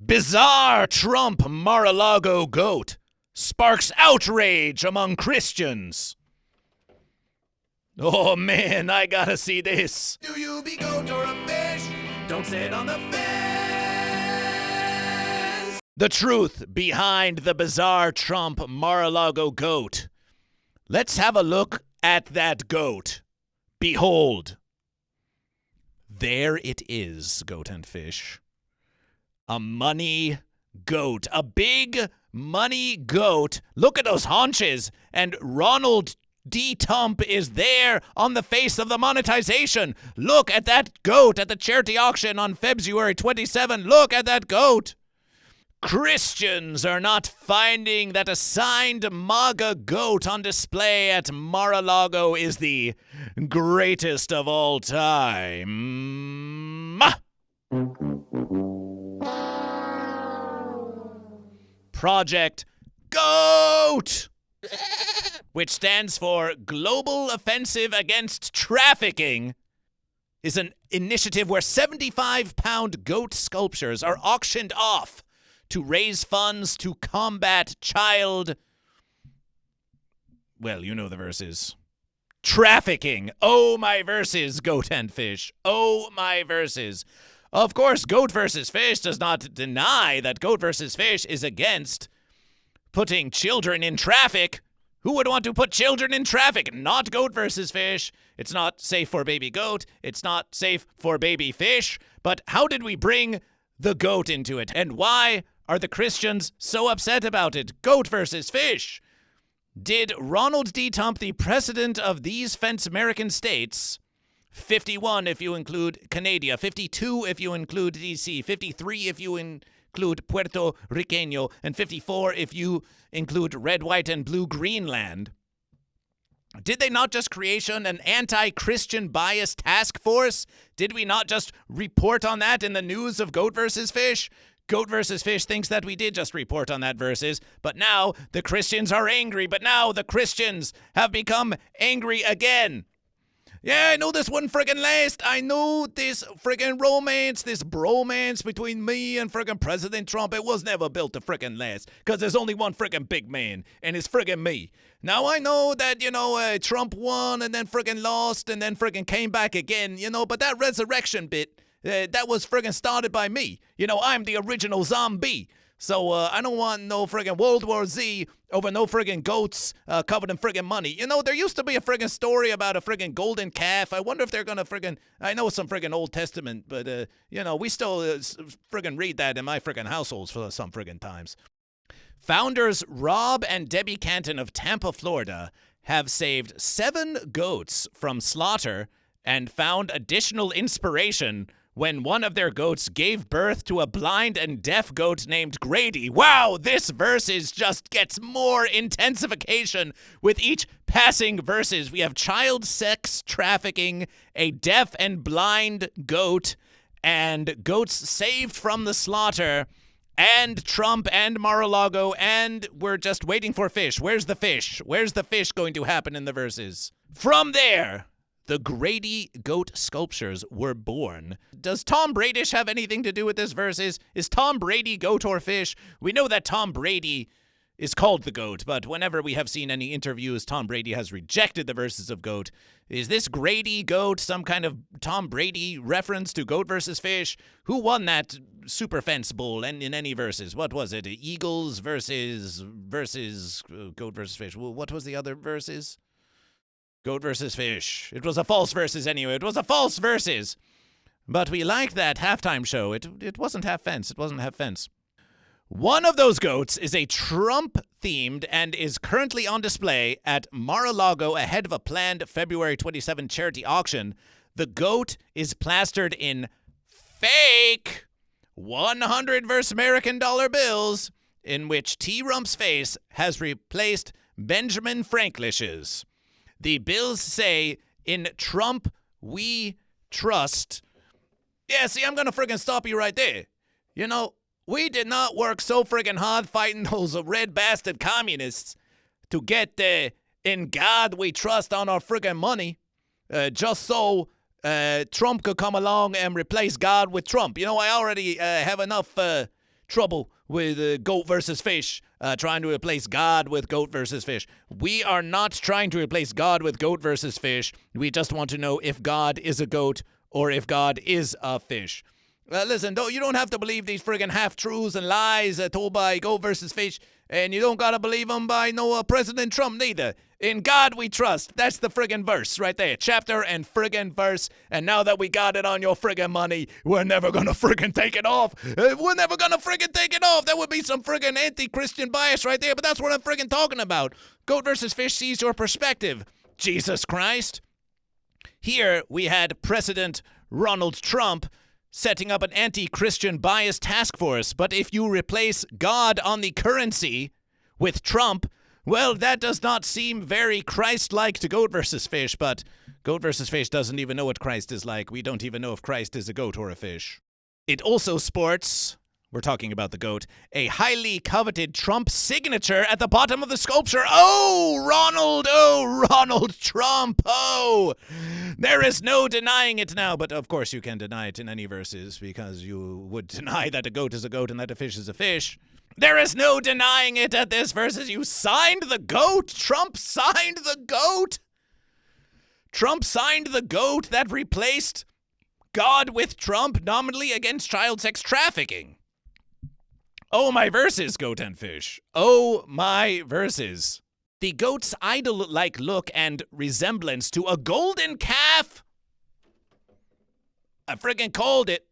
Bizarre Trump Mar-a-Lago goat sparks outrage among Christians. Oh man, I gotta see this. Do you be goat or a fish? Don't sit on the fence. The truth behind the bizarre Trump Mar-a-Lago goat. Let's have a look at that goat. Behold. There it is, goat and fish. A money goat. A big money goat. Look at those haunches. And Ronald D. Trump is there on the face of the monetization. Look at that goat at the charity auction on February 27. Look at that goat. Christians are not finding that a signed MAGA goat on display at Mar-a-Lago is the greatest of all time. Project GOAT, which stands for Global Offensive Against Trafficking, is an initiative where 75-pound goat sculptures are auctioned off to raise funds to combat child, well, you know the verses. Trafficking. Oh, my verses, goat and fish. Oh, my verses. Of course, GoatVsFish does not deny that GoatVsFish is against putting children in traffic. Who would want to put children in traffic? Not GoatVsFish. It's not safe for baby goat. It's not safe for baby fish. But how did we bring the goat into it? And why are the Christians so upset about it? GoatVsFish. Did Ronald D. Trump, the president of these fence American states, 51 if you include Canada, 52 if you include D.C., 53 if you include Puerto Riqueño, and 54 if you include red, white, and blue Greenland. Did they not just create an anti-Christian bias task force? Did we not just report on that in the news of GoatVsFish? GoatVsFish thinks that we did just report on that verses, but now the Christians are angry, but now the Christians have become angry again. Yeah, I know this wouldn't friggin' last. I know this friggin' romance, this bromance between me and friggin' President Trump, it was never built to friggin' last. Because there's only one friggin' big man, and it's friggin' me. Now, I know that, Trump won and then friggin' lost and then friggin' came back again, but that resurrection bit, that was friggin' started by me. I'm the original zombie. So, I don't want no friggin' World War Z over no friggin' goats covered in friggin' money. There used to be a friggin' story about a friggin' golden calf. I wonder if they're gonna friggin', I know some friggin' Old Testament, but, we still friggin' read that in my friggin' households for some friggin' times. Founders Rob and Debbie Canton of Tampa, Florida, have saved 7 goats from slaughter and found additional inspiration when one of their goats gave birth to a blind and deaf goat named Grady. Wow, this verses just gets more intensification with each passing verses. We have child sex trafficking, a deaf and blind goat, and goats saved from the slaughter, and Trump and Mar-a-Lago, and we're just waiting for fish. Where's the fish? Where's the fish going to happen in the verses? From there, the Grady goat sculptures were born. Does Tom Brady have anything to do with this verses? Is Tom Brady goat or fish? We know that Tom Brady is called the GOAT, but whenever we have seen any interviews, Tom Brady has rejected the verses of GOAT. Is this Grady GOAT some kind of Tom Brady reference to GoatVsFish? Who won that Super Fence Bowl and in any verses? What was it? Eagles versus GoatVsFish. Well, what was the other verses? GoatVsFish. It was a false verses anyway. It was a false verses. But we liked that halftime show. It wasn't half fence. It wasn't half fence. One of those goats is a Trump-themed and is currently on display at Mar-a-Lago ahead of a planned February 27 charity auction. The goat is plastered in fake 100 versus American dollar bills, in which T-Rump's face has replaced Benjamin Franklish's. The bills say, "In Trump, we trust." Yeah, see, I'm gonna friggin' stop you right there. We did not work so friggin' hard fighting those red bastard communists to get the "in God we trust" on our friggin' money, just so Trump could come along and replace God with Trump. I already have enough trouble with goat versus fish, trying to replace God with goat versus fish. We are not trying to replace God with goat versus fish. We just want to know if God is a goat or if God is a fish. Listen, you don't have to believe these friggin' half-truths and lies told by Goat versus Fish, and you don't gotta believe them by President Trump neither. In God we trust. That's the friggin' verse right there. Chapter and friggin' verse. And now that we got it on your friggin' money, we're never gonna friggin' take it off. We're never gonna friggin' take it off. That would be some friggin' anti-Christian bias right there, but that's what I'm friggin' talking about. Goat versus Fish sees your perspective. Jesus Christ. Here we had President Ronald Trump setting up an anti-Christian bias task force. But if you replace God on the currency with Trump, well, that does not seem very Christ-like to Goat versus Fish, but Goat versus Fish doesn't even know what Christ is like. We don't even know if Christ is a goat or a fish. It also sports, we're talking about the goat, a highly coveted Trump signature at the bottom of the sculpture. Oh, Ronald Trump. Oh, there is no denying it now. But of course you can deny it in any verses because you would deny that a goat is a goat and that a fish is a fish. There is no denying it at this verses. You signed the goat. Trump signed the goat. Trump signed the goat that replaced God with Trump nominally against child sex trafficking. Oh, my verses, Goat and Fish. Oh, my verses. The goat's idol-like look and resemblance to a golden calf. I friggin' called it.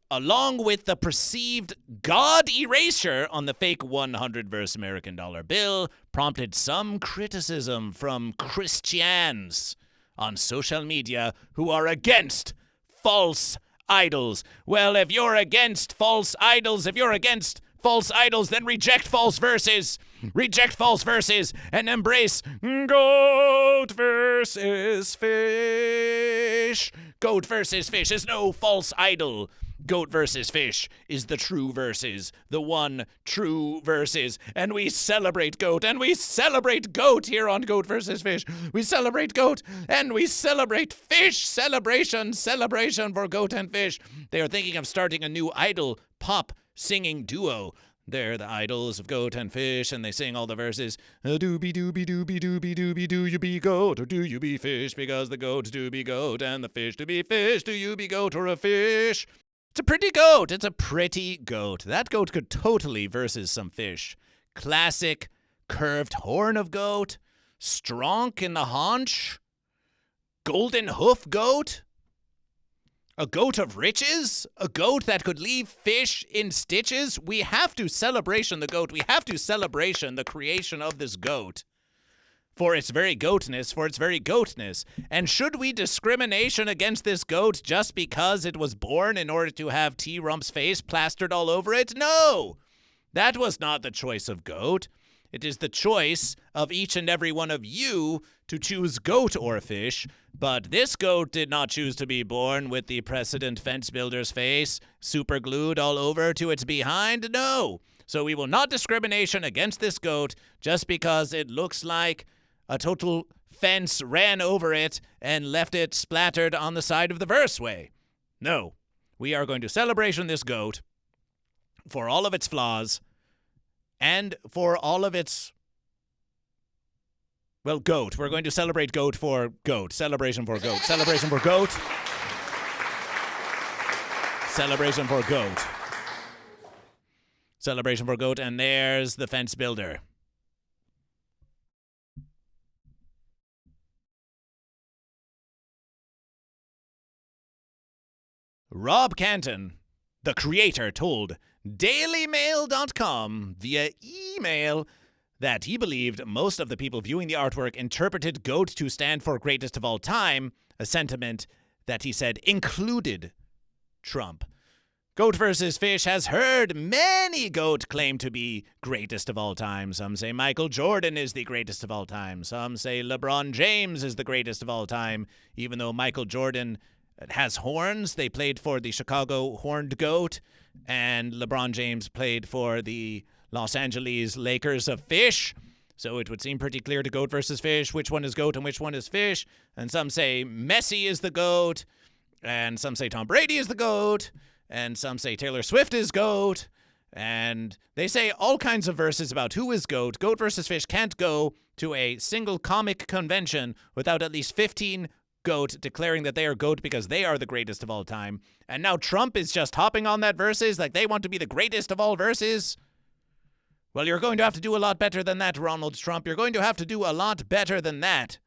Along with the perceived God erasure on the fake 100-verse American dollar bill, prompted some criticism from Christians on social media who are against false idols. Well, if you're against false idols, then reject false verses. Reject false verses and embrace Goat versus Fish. Goat versus Fish is no false idol. Goat versus Fish is the true verses, the one true verses. And we celebrate goat, and we celebrate goat here on Goat versus Fish. We celebrate goat, and we celebrate fish. Celebration for Goat and Fish. They are thinking of starting a new idol pop singing duo. They're the idols of Goat and Fish, and they sing all the verses. Doobie doobie doobie doobie doobie, do you be goat or do you be fish? Because the goats do be goat and the fish do be fish. Do you be goat or a fish? It's a pretty goat. It's a pretty goat. That goat could totally versus some fish. Classic curved horn of goat. Stronk in the haunch. Golden hoof goat. A goat of riches? A goat that could leave fish in stitches? We have to celebration the goat. We have to celebration the creation of this goat. For its very goatness, And should we discrimination against this goat just because it was born in order to have T-Rump's face plastered all over it? No! That was not the choice of goat. It is the choice of each and every one of you to choose goat or fish, but this goat did not choose to be born with the precedent fence builder's face superglued all over to its behind. No! So we will not discrimination against this goat just because it looks like a total fence ran over it and left it splattered on the side of the verseway. No, we are going to celebration this goat for all of its flaws and for all of its, well, goat. We're going to celebrate goat for goat. Celebration for goat. Celebration for goat. Celebration for goat. Celebration for goat, and there's the fence builder. Rob Canton, the creator, told DailyMail.com via email that he believed most of the people viewing the artwork interpreted GOAT to stand for greatest of all time, a sentiment that he said included Trump. Goat versus Fish has heard many GOAT claim to be greatest of all time. Some say Michael Jordan is the greatest of all time. Some say LeBron James is the greatest of all time, even though Michael Jordan has horns. They played for the Chicago Horned Goat, and LeBron James played for the Los Angeles Lakers of Fish. So it would seem pretty clear to Goat versus Fish which one is GOAT and which one is Fish. And some say Messi is the GOAT, and some say Tom Brady is the GOAT, and some say Taylor Swift is GOAT, and they say all kinds of verses about who is GOAT. GoatVsFish can't go to a single comic convention without at least 15 GOAT declaring that they are GOAT because they are the greatest of all time. And now Trump is just hopping on that verses like they want to be the greatest of all verses. Well, you're going to have to do a lot better than that, Ronald Trump. You're going to have to do a lot better than that.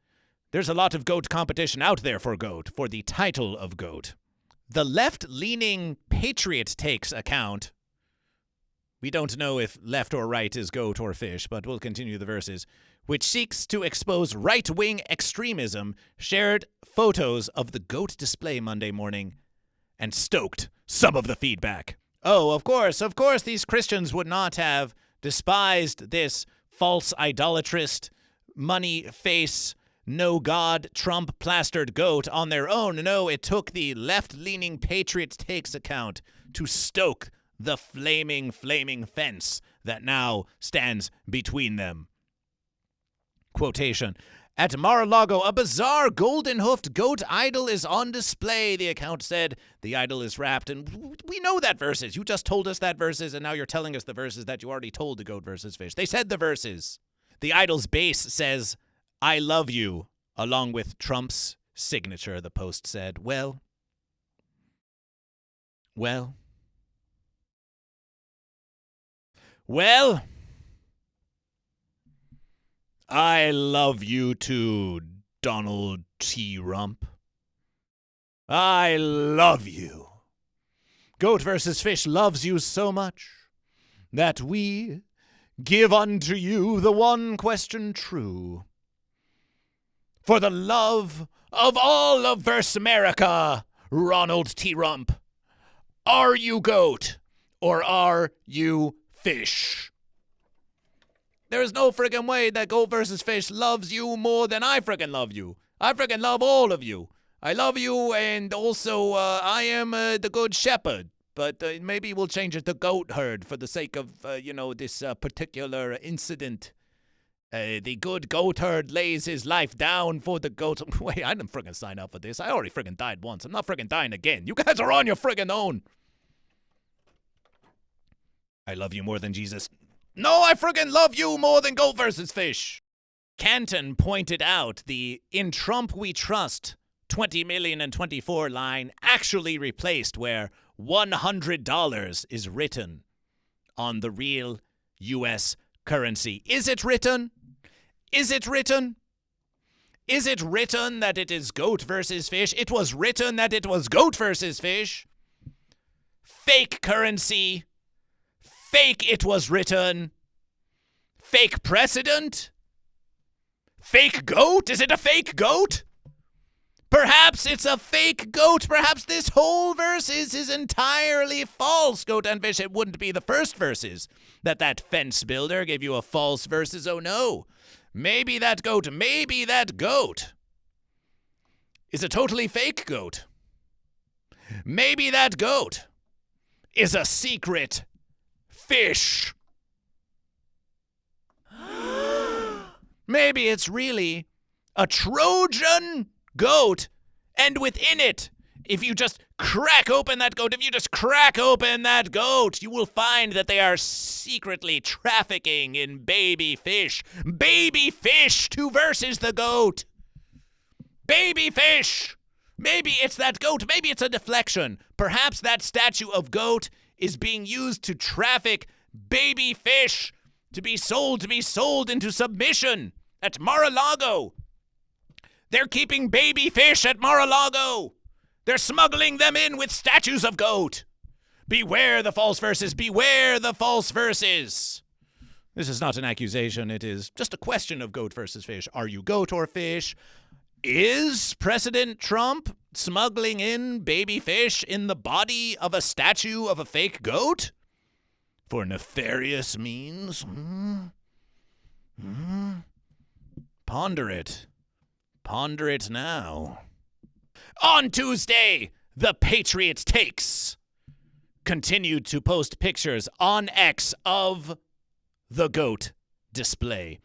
There's a lot of GOAT competition out there for GOAT, for the title of GOAT. The left-leaning Patriot Takes account, we don't know if left or right is goat or fish, but we'll continue the verses, which seeks to expose right-wing extremism, shared photos of the GOAT display Monday morning and stoked some of the feedback. Oh, of course, these Christians would not have despised this false idolatrist, money face, no God, Trump plastered GOAT on their own. No, it took the left-leaning Patriot Takes account to stoke the flaming fence that now stands between them. Quotation. At Mar-a-Lago, a bizarre golden-hoofed goat idol is on display, the account said. The idol is wrapped, and we know that verses. You just told us that verses, and now you're telling us the verses that you already told to GoatVsFish. They said the verses. The idol's base says, I love you, along with Trump's signature, the post said. Well, I love you too, Donald T. Rump. I love you. GoatVsFish loves you so much that we give unto you the one question true. For the love of all of Verse America, Ronald T. Rump, are you GOAT or are you fish? There is no friggin' way that GoatVsFish loves you more than I friggin' love you. I friggin' love all of you. I love you, and also I am the good shepherd. But maybe we'll change it to goat herd for the sake of, this particular incident. The good goat herd lays his life down for the goat. Wait, I didn't friggin' sign up for this. I already friggin' died once. I'm not friggin' dying again. You guys are on your friggin' own. I love you more than Jesus. No, I friggin' love you more than GoatVsFish. Canton pointed out the In Trump We Trust 20 million and 24 line actually replaced where $100 is written on the real U.S. currency. Is it written? Is it written? Is it written that it is GoatVsFish? It was written that it was GoatVsFish. Fake currency. Fake it was written. Fake precedent. Fake goat? Is it a fake goat? Perhaps it's a fake goat. Perhaps this whole verses is entirely false, Goat and Fish. It wouldn't be the first verses that fence builder gave you a false verses. Oh no. Maybe that goat is a totally fake goat. Maybe that goat is a secret fish. Maybe it's really a Trojan goat, and within it, if you just crack open that goat, you will find that they are secretly trafficking in baby fish. Baby fish to versus the goat. Baby fish. Maybe it's that goat. Maybe it's a deflection. Perhaps that statue of goat is being used to traffic baby fish to be sold into submission at Mar-a-Lago. They're keeping baby fish at Mar-a-Lago. They're smuggling them in with statues of goat. Beware the false verses. Beware the false verses. This is not an accusation. It is just a question of GoatVsFish. Are you goat or fish? Is President Trump smuggling in baby fish in the body of a statue of a fake goat? For nefarious means? Ponder it. Ponder it now. On Tuesday, the Patriot Takes continued to post pictures on X of the GOAT display.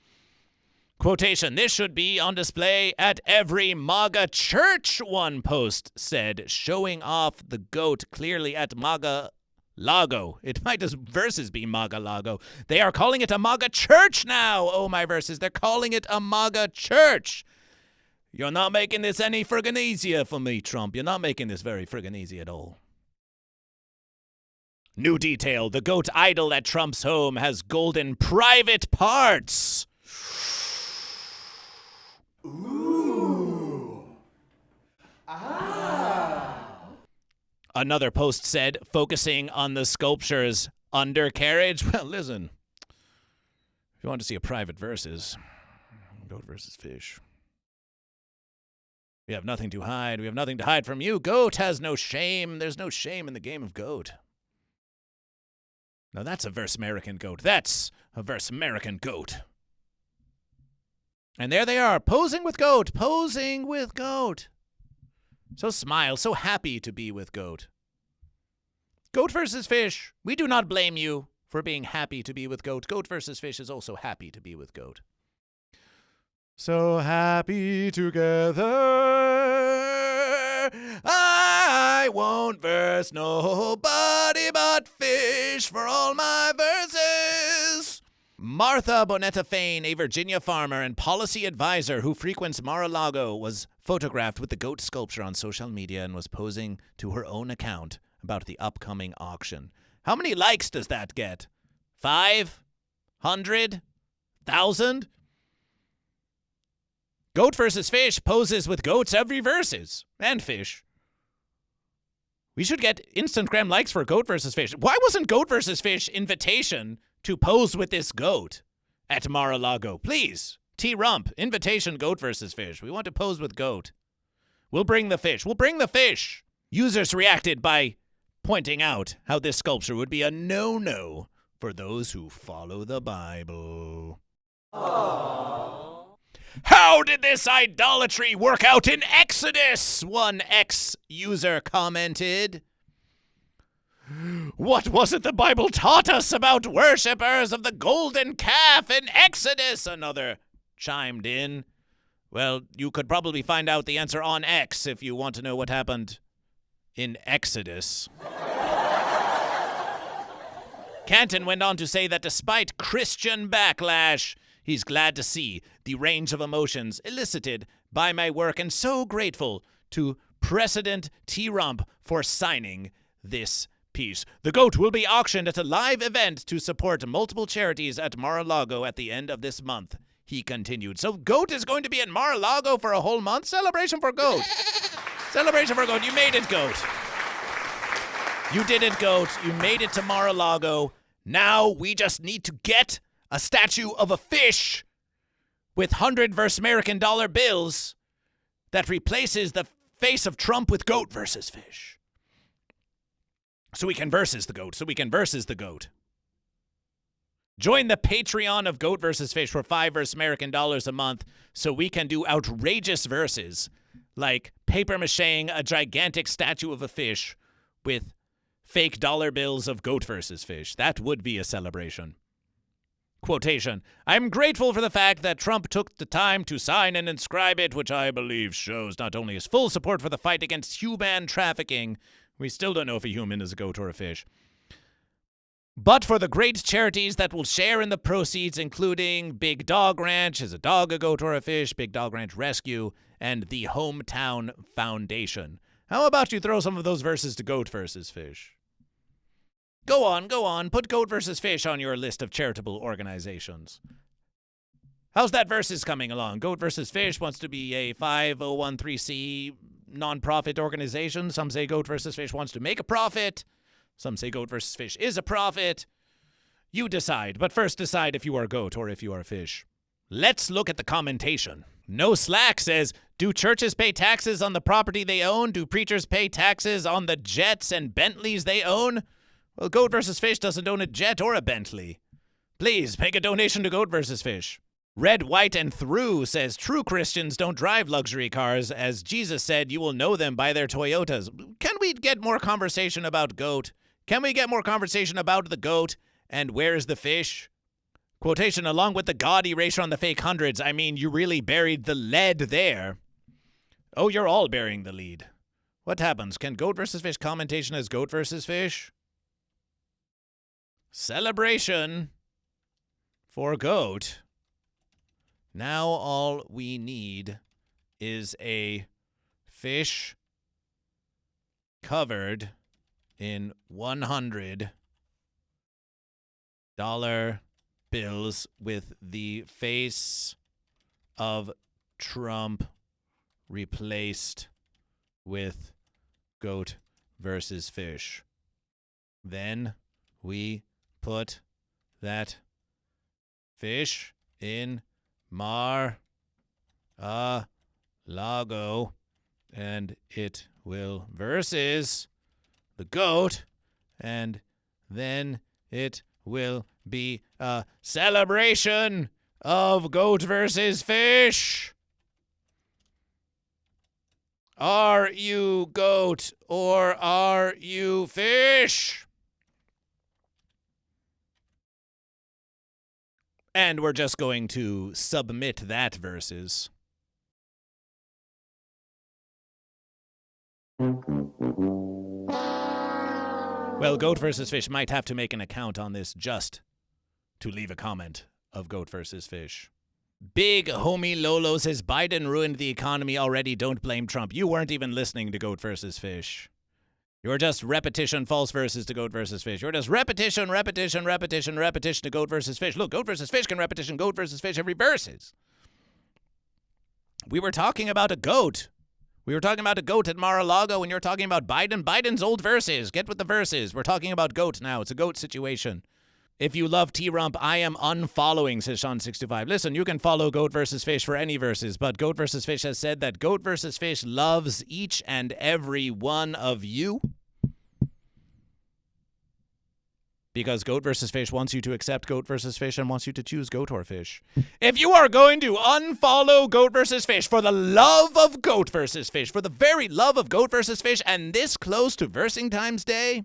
Quotation, this should be on display at every MAGA church, one post said, showing off the goat clearly at MAGA Lago. It might as verses be MAGA Lago. They are calling it a MAGA church now. Oh, my verses. They're calling it a MAGA church. You're not making this any friggin' easier for me, Trump. You're not making this very friggin' easy at all. New detail. The goat idol at Trump's home has golden private parts. Ooh. Ah. Another post said, focusing on the sculpture's undercarriage. Well, listen. If you want to see a private versus, Goat versus Fish. We have nothing to hide. We have nothing to hide from you. Goat has no shame. There's no shame in the game of Goat. Now that's a verse American goat. That's a verse American goat. And there they are, posing with Goat. Posing with Goat. So smile, so happy to be with Goat. Goat versus Fish. We do not blame you for being happy to be with Goat. Goat versus Fish is also happy to be with Goat. So happy together, I won't verse nobody but fish for all my verses. Martha Bonetta Fain, a Virginia farmer and policy advisor who frequents Mar-a-Lago, was photographed with the goat sculpture on social media and was posing to her own account about the upcoming auction. How many likes does that get? 500,000? Goat versus Fish poses with goats every verses. And fish. We should get Instagram likes for Goat versus Fish. Why wasn't Goat versus Fish invitation to pose with this goat at Mar-a-Lago? Please, T-Rump, invitation Goat versus Fish. We want to pose with Goat. We'll bring the fish. We'll bring the fish. Users reacted by pointing out how this sculpture would be a no-no for those who follow the Bible. Aww. How did this idolatry work out in Exodus? One ex-user commented. What was it the Bible taught us about worshippers of the golden calf in Exodus? Another chimed in. Well, you could probably find out the answer on X if you want to know what happened in Exodus. Canton went on to say that despite Christian backlash, he's glad to see the range of emotions elicited by my work and so grateful to President T-Rump for signing this piece. The goat will be auctioned at a live event to support multiple charities at Mar-a-Lago at the end of this month, he continued. So Goat is going to be at Mar-a-Lago for a whole month? Celebration for Goat. Celebration for Goat. You made it, Goat. You did it, Goat. You made it to Mar-a-Lago. Now we just need to get a statue of a fish with 100 versus American dollar bills that replaces the face of Trump with Goat versus Fish. So we can versus the Goat. Join the Patreon of Goat versus Fish for $5 versus American dollars a month so we can do outrageous verses like paper macheing a gigantic statue of a fish with fake dollar bills of Goat versus Fish. That would be a celebration. Quotation, I'm grateful for the fact that Trump took the time to sign and inscribe it, which I believe shows not only his full support for the fight against human trafficking, we still don't know if a human is a goat or a fish, but for the great charities that will share in the proceeds, including Big Dog Ranch, is a dog a goat or a fish, Big Dog Ranch Rescue, and the Hometown Foundation. How about you throw some of those verses to Goat versus Fish? Go on. Put Goat versus Fish on your list of charitable organizations. How's that versus coming along? Goat versus Fish wants to be a 501c nonprofit organization. Some say Goat versus Fish wants to make a profit. Some say Goat versus Fish is a profit. You decide, but first decide if you are a goat or if you are a fish. Let's look at the commentation. No Slack says, do churches pay taxes on the property they own? Do preachers pay taxes on the jets and Bentleys they own? Well, Goat versus Fish doesn't own a jet or a Bentley. Please, make a donation to Goat versus Fish. Red, White, and Through says, true Christians don't drive luxury cars. As Jesus said, you will know them by their Toyotas. Can we get more conversation about Goat? Can we get more conversation about the goat and where's the fish? Quotation, along with the God erasure on the fake hundreds. I mean, you really buried the lead there. Oh, you're all burying the lead. What happens? Can Goat vs. Fish commentation as Goat vs. Fish? Celebration for Goat. Now all we need is a fish covered in $100 bills with the face of Trump replaced with Goat versus Fish. Then we put that fish in Mar-a-Lago and it will versus the goat, and then it will be a celebration of Goat versus Fish. Are you goat or are you fish? And we're just going to submit that versus. Well, Goat versus Fish might have to make an account on this just to leave a comment of Goat versus Fish. Big homie Lolo says Biden ruined the economy already. Don't blame Trump. You weren't even listening to Goat versus Fish. You're just repetition, false verses to Goat versus Fish. You're just repetition to Goat versus Fish. Look, Goat versus Fish can repetition Goat versus Fish every verses. We were talking about a goat. We were talking about a goat at Mar-a-Lago, and you're talking about Biden. Biden's old verses. Get with the verses. We're talking about goat now. It's a goat situation. If you love T-Rump, I am unfollowing, says Sean625. Listen, you can follow Goat versus Fish for any verses, but Goat versus Fish has said that Goat versus Fish loves each and every one of you. Because Goat versus Fish wants you to accept Goat versus Fish and wants you to choose Goat or Fish. If you are going to unfollow Goat versus Fish for the love of Goat versus Fish, for the very love of Goat versus Fish, and this close to Versing Times Day,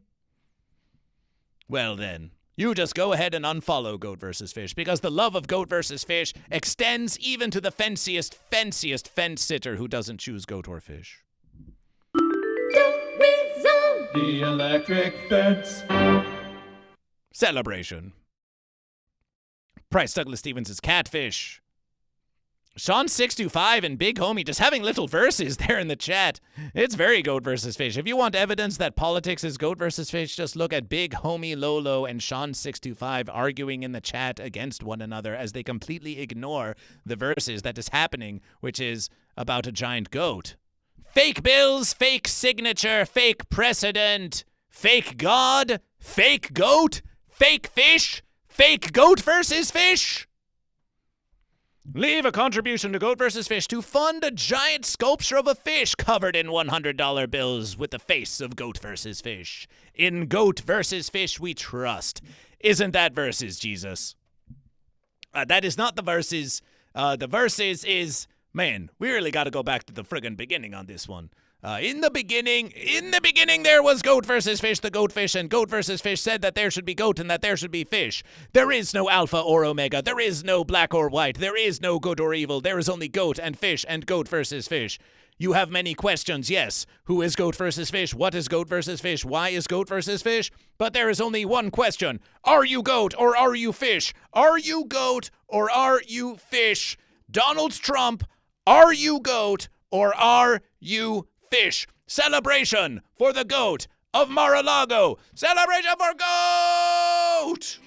well then, you just go ahead and unfollow Goat versus Fish, because the love of Goat versus Fish extends even to the fanciest fence sitter who doesn't choose Goat or Fish. The electric fence. Celebration. Price Douglas Stevens is Catfish. Sean625 and Big Homie just having little verses there in the chat. It's very Goat versus Fish. If you want evidence that politics is Goat versus Fish, just look at Big Homie Lolo and Sean625 arguing in the chat against one another as they completely ignore the verses that is happening, which is about a giant goat. Fake bills, fake signature, fake precedent, fake God, fake goat, fake fish, fake Goat versus Fish. Leave a contribution to Goat versus Fish to fund a giant sculpture of a fish covered in $100 bills with the face of Goat versus Fish. In Goat versus Fish we trust. Isn't that verses, Jesus? That is not the verses. The verses is, man, we really got to go back to the friggin' beginning on this one. In the beginning, there was Goat versus Fish, the goat fish, and Goat versus Fish said that there should be goat and that there should be fish. There is no alpha or omega. There is no black or white. There is no good or evil. There is only goat and fish and Goat versus Fish. You have many questions, yes. Who is Goat versus Fish? What is Goat versus Fish? Why is Goat versus Fish? But there is only one question. Are you goat or are you fish? Are you goat or are you fish? Donald Trump, are you goat or are you fish? Celebration for the goat of Mar-a-Lago. Celebration for goat!